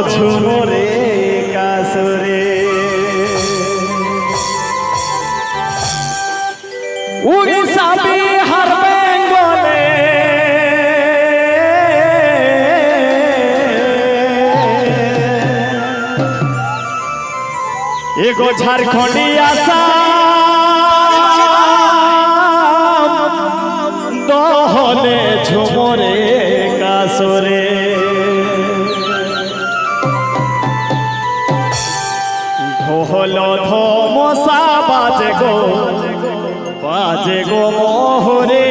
ঝুমরে কাসরে উড়িষ্যা বিহার বেঙ্গলে এগো ঝাড়খণ্ডী আসাম দহলে ঝুমরে কাসরে ঢোল ধমসা বাজে গো মোহরে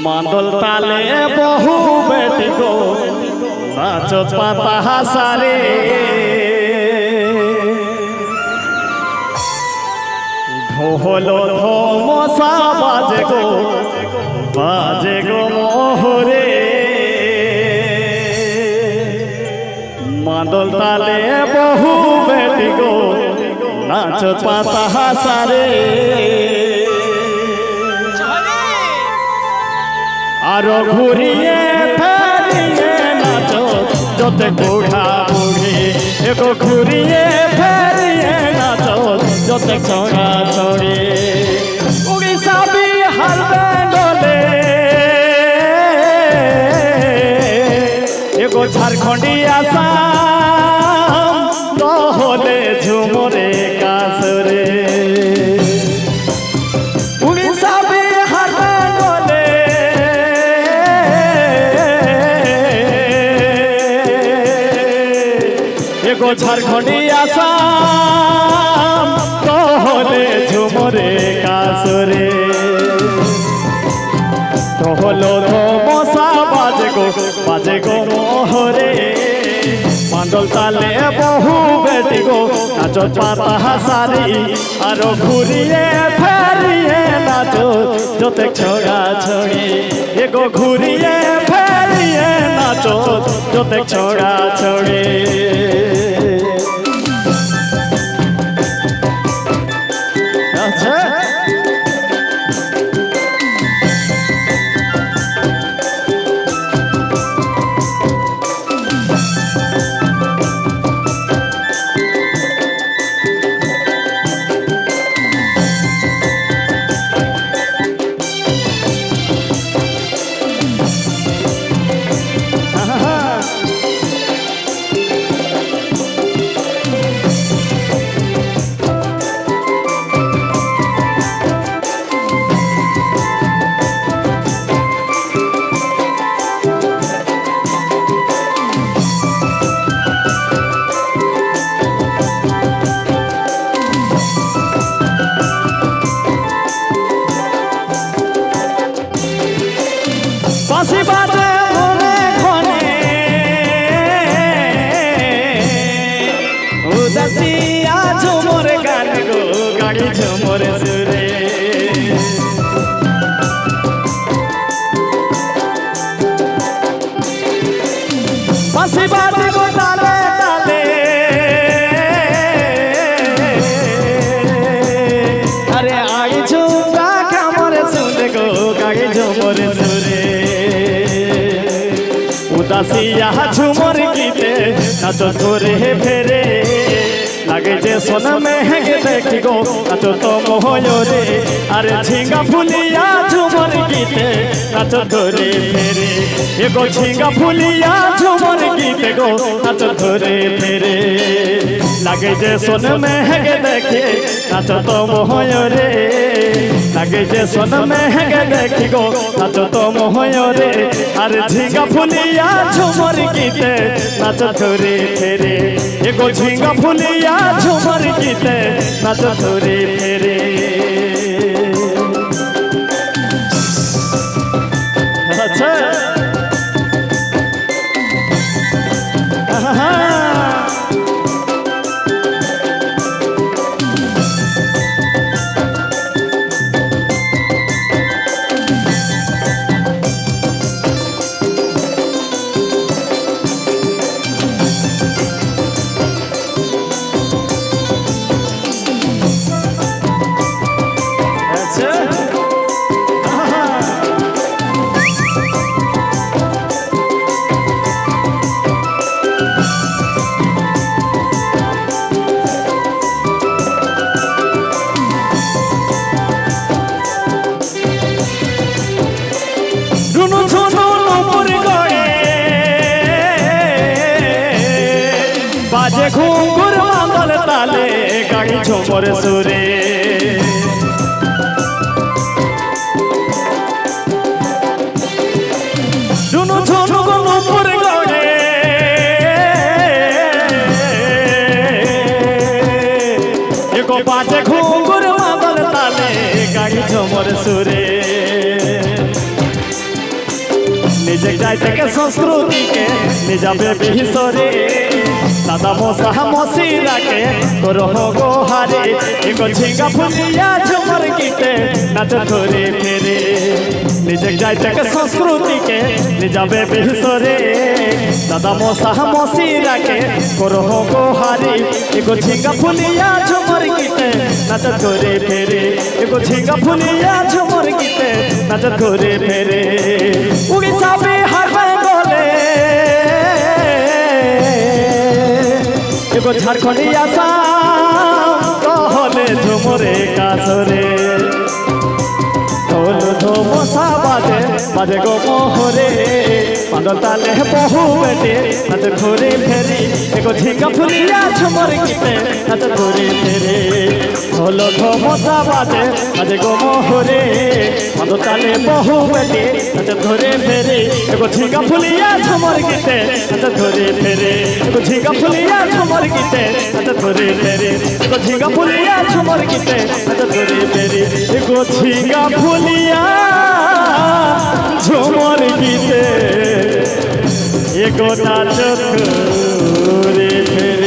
মাদল তালে বহু বেটি গো নাচত পাতা হাসারে ঢোল ধমসা বাজে গো মোহরে মাদল তালে বহু বেটি গো নাচত পাতা হাসারে আরো ঘুরিয়ে ফেরিয়ে নাচত যতে বুড়া বুড়ি এগো ঘুরিয়ে ফেরিয়ে নাচত যতে ছড়া ছড়ি উড়িষ্যা বিহার বেঙ্গলে এগো ঝাড়খণ্ডী আসাম দহলে ঝুমরে কাসরে উড়িষ্যা বিহার বেঙ্গলে এগো ঝাড়খণ্ডী আসাম দহলে ঝুমরে কাসরে ঢোল ধমসা বাজে গো মোহরে মাদল তালে বহু বেটি গো নাচত পাতা হাসারি আরো ঘুরিয়ে ফেরিয়ে নাচো যতে ছড়া ছড়ি এগো ঘুরিয়ে ফেরিয়ে নাচো যতে ছড়া ছড়ি আচ্ছা বাঁশি বাজে মনে ক্ষণে উদাসিয়া ঝুমর গান গো গাড়ি ঝুমর সুরে বাঁশি বাজে গো তালে তালে আরে আই ঝুমরা কামরে শুনে গো গাড়ি ঝুমর সুরে উদাসিয়া ঝুমর গীতে নাচো ধরে ফেরে লাগে যে সোনা মেহেগে দেখি গো নাচো তো মোহরে আরে ঝিঙ্গা ফুলিয়া ঝুমর গীতে নাচো ধরে ফেরে এগো ঝিঙ্গা ফুলিয়া ঝুমর গীতে গো নাচো ধরে ফেরে লাগে যে সোনা মেহেগে দেখি নাচো তো মোহরে লাগে যে সোনা মেহেগে দেখি গো নাচো তো মোহরে আরে ঝিঙ্গা ফুলিয়া ঝুমর গীতে নাচো ধরে ফেরে এগো ঝিঙ্গা ফুলিয়া ঝুমর গীতে নাচো ধরে ফেরে আচ্ছা গাড়ি ঝুমর সুরে ঝুনু ঝুনু নুপুর গড়ে এগো বাজে ঘুঙ্গুর মাদল তালে গাড়ি ঝুমর সুরে নিজে যাই থেকে সংস্কৃতিকে নিজাবে বিহিসরে দাদা মশা মশি রাখে তোর গো হারে এগো ঝিঙ্গা ফুলিয়া ঝুমর গীতে নাচ ধরে ফেরে নিজে যাই থেকে সংস্কৃতিকে নিজাবে বিহিসরে দাদা মশা মশি রাখে তোর গো হারে এগো ঝিঙ্গা ফুলিয়া ঝুমর গীতে নাচ ধরে ফেরে এগো ঝিঙ্গা ফুলিয়া ঝুমর গীতে নাচ ধরে ফেরে উড়িষ্যা বিহার বেঙ্গলে এগো ঝাড়খণ্ডী আসাম কহলে ঝুমরে কাছরে ঢোল ধোমসা বাজে বাজে গো মোহরে পাগল তালে বহু বেটে নাচ ঘুরে ফেরি এগো ঝিঙ্গা ফুলিয়া ঝুমর গীতে নাচ ঘুরে ফেরে ঢোল ধোমসা বাজে বাজে গো মোহরে পাগল তালে বহু বেটে নাচ ঘুরে ফেরি এগো ঝিঙ্গা ফুলিয়া ঝুমর গীতে নাচ ঘুরে ফেরে এগো ঝিঙ্গা ফুলিয়া ঝুমর গীতে নাচ ঘুরে ফেরে এগো ঝিঙ্গা ফুলিয়া ঝুমর গীতে নাচ ঘুরে ফেরে এগো ঝিঙ্গা ফুলিয়া ঝুমর গীতে এগো নাচ ঘুরে ফেরে।